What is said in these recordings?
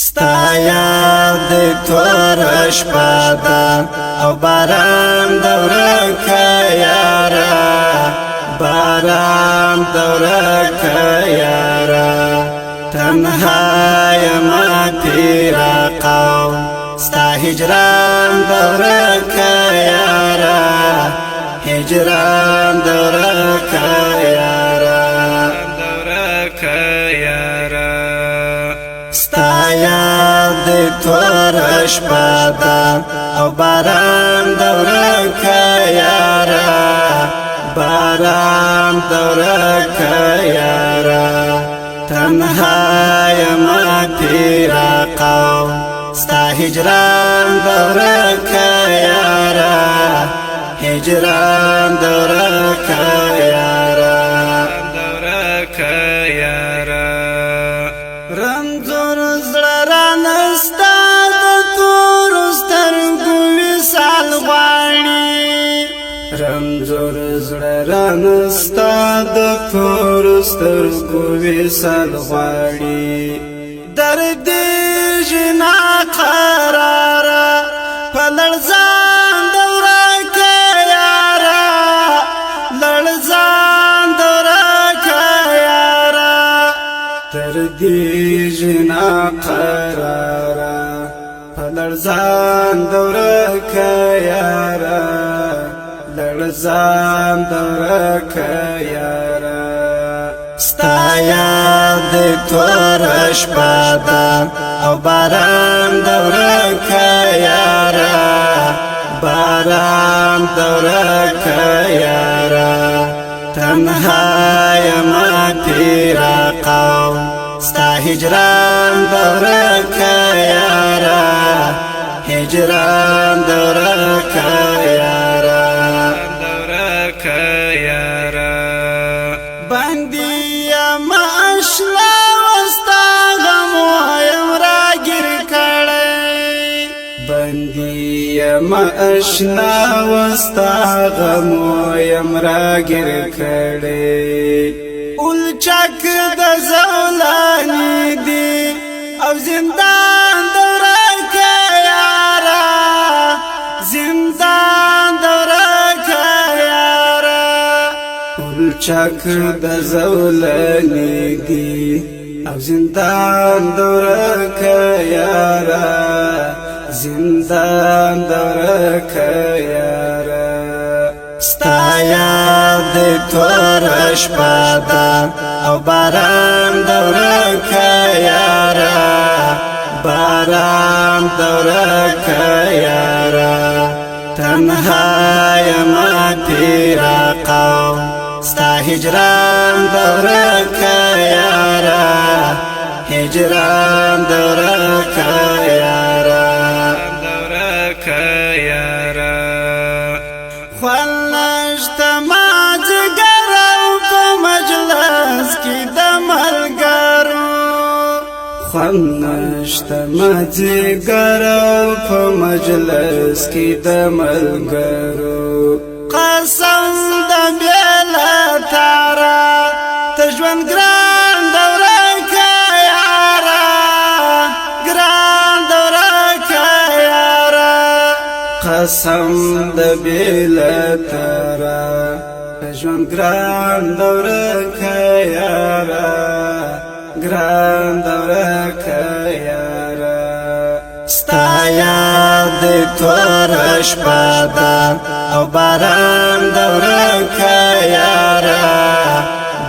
ستا یاد تور شپه ده او باران د ورکه یاره باران د ورکه یاره تنها یما تیرا قوم ستا هجران د ورکه یاره هجران د ورکه یاره ستا یاد تور شپه ده او باران د ورکه یاره باران د ورکه یاره تنها یما تیرا قوم ستا هجران د ورکه یاره هجران د ورکه یاره رنځور زړه رانستا د تورو سترګو وصال غواړي رنځور زړه رانستا د تورو سترګو وصال غواړي درد جنا قراره په لړزان د ورکه یاره لړزان د ورکه یاره تر دې جنا قراره په لړزان د ورکه یاره لړزان د ورکه یاره ستا یاد تور شپه ده او باران د ورکه یاره باران د ورکه یاره تنها یما تیرا قوم ستا هجران د ورکه یاره هجران د ورکه یاره باندې یما اشنا وستا غم وایم راګر کړی باندې یما اشنا وستا غم وایم راګر کړی اولچک د زولانی دی او زندان د ورکه یاره زندان د ورکه یاره اولچک د زولانی دی او زندان د ورکه یاره زندان د ورکه یاره ستا یاد تور شپه ده او باران د ورکه یاره باران د ورکه یاره تنها یما تیرا قوم ستا هجران د ورکه یاره هجران د ورکه یاره خوند نشته مازیګرو په مجلس کې د ملګرو قسم د بیل تارا ته ژوند ګران د ورکه یاره ګران د ورکه یاره قسم د بیل تارا ته ژوند ګران د ورکه یاره ګران د ورکه یاره ستا یاد تور شپه ده او باران د ورکه یاره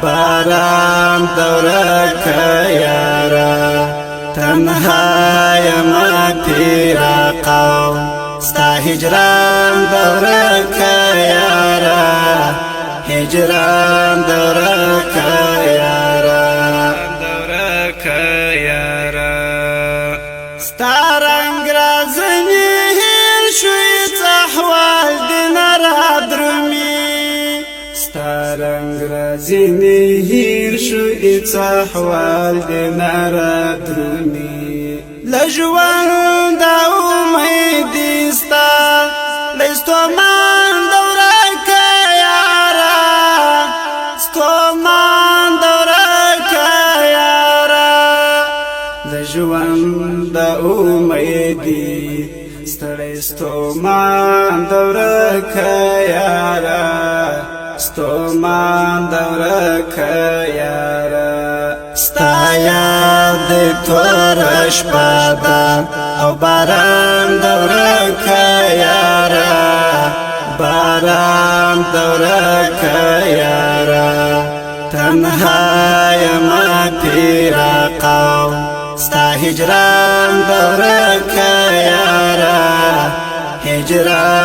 باران د ورکه یاره تنها یما تیرا قوم ستا هجران د ورکه یاره هجران د ورکه یاره ستا رنگ رازنی هیر شوی احوال دینا را درمی ستا رنگ رازنی هیر شوی احوال دینا را درمی لجوان دا امیدی ستا لیستو من دورکه یاره ستو من دورکه یاره ژوند د امیدی ستړی ستومان د ورکه یاره ستومان د ورکه یاره ستا یاد د توره شپه ده او باران د ورکه یاره باران د ورکه یاره تنها یما پیراقاو ستا هجران د ورکه یاره هجران